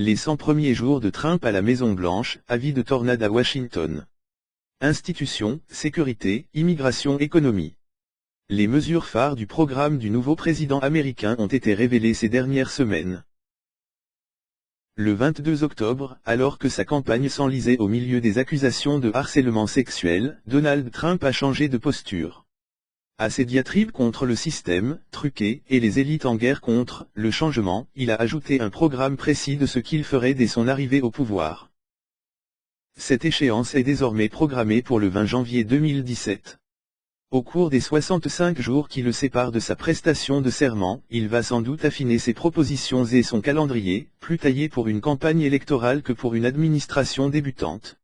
Les 100 premiers jours de Trump à la Maison-Blanche, avis de tornade à Washington. Institutions, sécurité, immigration, économie. Les mesures phares du programme du nouveau président américain ont été révélées ces dernières semaines. Le 22 octobre, alors que sa campagne s'enlisait au milieu des accusations de harcèlement sexuel, Donald Trump a changé de posture. À ses diatribes contre le système, truqué, et les élites en guerre contre le changement, il a ajouté un programme précis de ce qu'il ferait dès son arrivée au pouvoir. Cette échéance est désormais programmée pour le 20 janvier 2017. Au cours des 65 jours qui le séparent de sa prestation de serment, il va sans doute affiner ses propositions et son calendrier, plus taillé pour une campagne électorale que pour une administration débutante.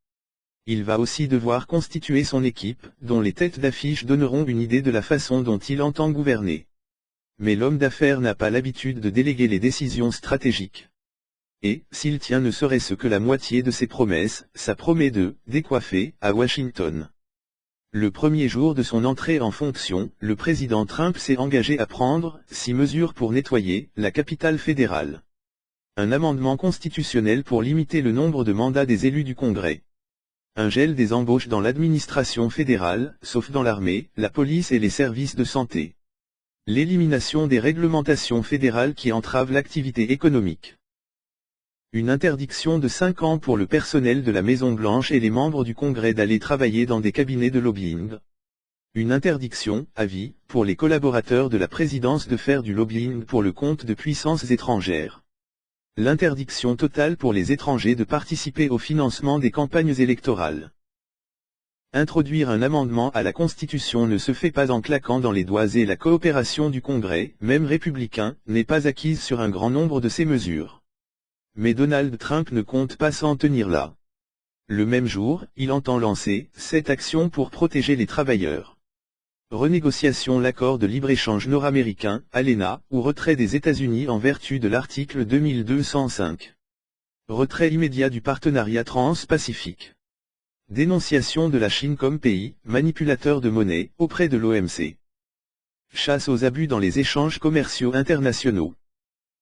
Il va aussi devoir constituer son équipe, dont les têtes d'affiche donneront une idée de la façon dont il entend gouverner. Mais l'homme d'affaires n'a pas l'habitude de déléguer les décisions stratégiques. Et, s'il tient ne serait-ce que la moitié de ses promesses, ça promet de décoiffer à Washington. Le premier jour de son entrée en fonction, le président Trump s'est engagé à prendre 6 mesures pour nettoyer la capitale fédérale. Un amendement constitutionnel pour limiter le nombre de mandats des élus du Congrès. Un gel des embauches dans l'administration fédérale, sauf dans l'armée, la police et les services de santé. L'élimination des réglementations fédérales qui entravent l'activité économique. Une interdiction de 5 ans pour le personnel de la Maison-Blanche et les membres du Congrès d'aller travailler dans des cabinets de lobbying. Une interdiction, à vie, pour les collaborateurs de la présidence de faire du lobbying pour le compte de puissances étrangères. L'interdiction totale pour les étrangers de participer au financement des campagnes électorales. Introduire un amendement à la Constitution ne se fait pas en claquant dans les doigts et la coopération du Congrès, même républicain, n'est pas acquise sur un grand nombre de ces mesures. Mais Donald Trump ne compte pas s'en tenir là. Le même jour, il entend lancer 7 actions pour protéger les travailleurs. Renégociation l'accord de libre-échange nord-américain, ALENA, ou retrait des États-Unis en vertu de l'article 2205. Retrait immédiat du partenariat trans-pacifique. Dénonciation de la Chine comme pays, manipulateur de monnaie, auprès de l'OMC. Chasse aux abus dans les échanges commerciaux internationaux.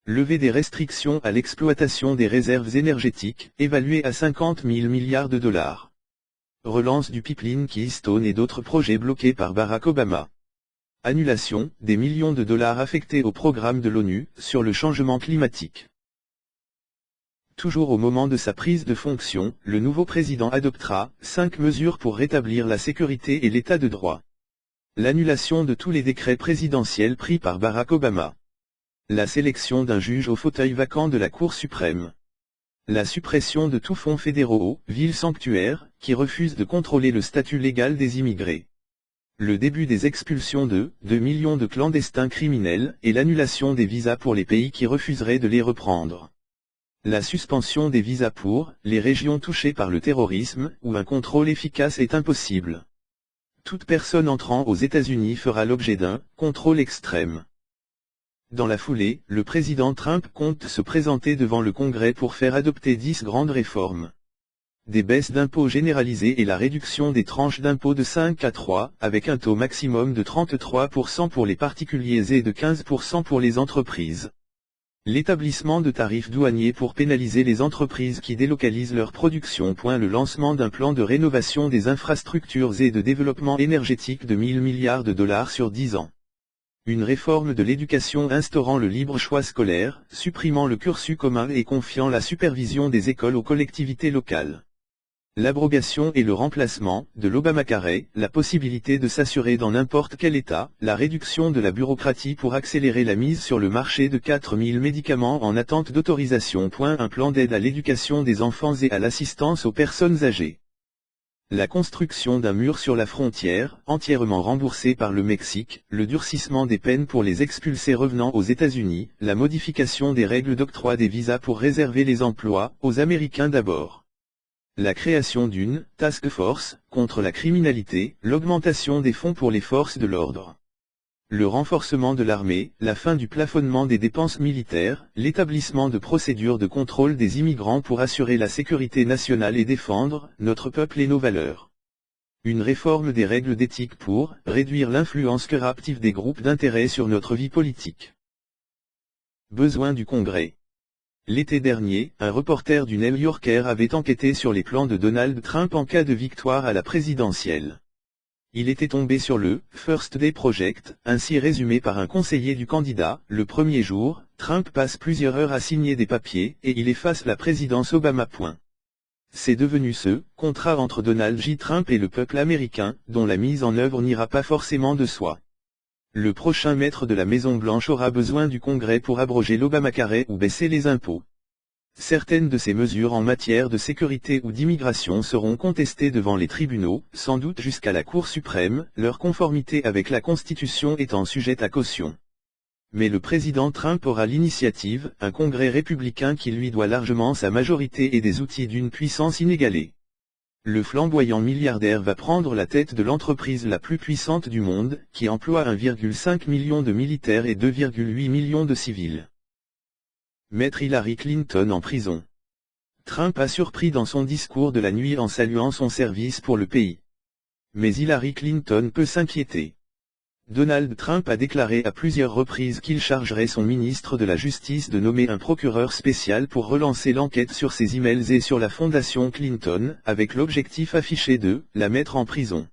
Lever des restrictions à l'exploitation des réserves énergétiques, évaluées à 50 000 milliards de dollars. Relance du pipeline Keystone et d'autres projets bloqués par Barack Obama. Annulation des millions de dollars affectés au programme de l'ONU sur le changement climatique. Toujours au moment de sa prise de fonction, le nouveau président adoptera 5 mesures pour rétablir la sécurité et l'état de droit. L'annulation de tous les décrets présidentiels pris par Barack Obama. La sélection d'un juge au fauteuil vacant de la Cour suprême. La suppression de tous fonds fédéraux, villes sanctuaires, qui refusent de contrôler le statut légal des immigrés. Le début des expulsions de 2 millions de clandestins criminels et l'annulation des visas pour les pays qui refuseraient de les reprendre. La suspension des visas pour les régions touchées par le terrorisme, où un contrôle efficace est impossible. Toute personne entrant aux États-Unis fera l'objet d'un contrôle extrême. Dans la foulée, le président Trump compte se présenter devant le Congrès pour faire adopter 10 grandes réformes. Des baisses d'impôts généralisées et la réduction des tranches d'impôts de 5 à 3, avec un taux maximum de 33% pour les particuliers et de 15% pour les entreprises. L'établissement de tarifs douaniers pour pénaliser les entreprises qui délocalisent leur production. Le lancement d'un plan de rénovation des infrastructures et de développement énergétique de 1000 milliards de dollars sur 10 ans. Une réforme de l'éducation instaurant le libre choix scolaire, supprimant le cursus commun et confiant la supervision des écoles aux collectivités locales. L'abrogation et le remplacement de l'Obamacare, la possibilité de s'assurer dans n'importe quel État, la réduction de la bureaucratie pour accélérer la mise sur le marché de 4000 médicaments en attente d'autorisation. Un plan d'aide à l'éducation des enfants et à l'assistance aux personnes âgées. La construction d'un mur sur la frontière, entièrement remboursé par le Mexique, le durcissement des peines pour les expulsés revenant aux États-Unis, la modification des règles d'octroi des visas pour réserver les emplois aux Américains d'abord. La création d'une task force contre la criminalité, l'augmentation des fonds pour les forces de l'ordre. Le renforcement de l'armée, la fin du plafonnement des dépenses militaires, l'établissement de procédures de contrôle des immigrants pour assurer la sécurité nationale et défendre notre peuple et nos valeurs. Une réforme des règles d'éthique pour réduire l'influence corruptive des groupes d'intérêt sur notre vie politique. Besoin du Congrès. L'été dernier, un reporter du New Yorker avait enquêté sur les plans de Donald Trump en cas de victoire à la présidentielle. Il était tombé sur le « First Day Project », ainsi résumé par un conseiller du candidat. Le premier jour, Trump passe plusieurs heures à signer des papiers, et il efface la présidence Obama. C'est devenu ce « contrat entre Donald J. Trump et le peuple américain », dont la mise en œuvre n'ira pas forcément de soi. Le prochain maître de la Maison-Blanche aura besoin du Congrès pour abroger l'Obamacare ou baisser les impôts. Certaines de ces mesures en matière de sécurité ou d'immigration seront contestées devant les tribunaux, sans doute jusqu'à la Cour suprême, leur conformité avec la Constitution étant sujette à caution. Mais le président Trump aura l'initiative, un Congrès républicain qui lui doit largement sa majorité et des outils d'une puissance inégalée. Le flamboyant milliardaire va prendre la tête de l'entreprise la plus puissante du monde, qui emploie 1,5 million de militaires et 2,8 millions de civils. Mettre Hillary Clinton en prison. Trump a surpris dans son discours de la nuit en saluant son service pour le pays. Mais Hillary Clinton peut s'inquiéter. Donald Trump a déclaré à plusieurs reprises qu'il chargerait son ministre de la Justice de nommer un procureur spécial pour relancer l'enquête sur ses emails et sur la fondation Clinton, avec l'objectif affiché de la mettre en prison.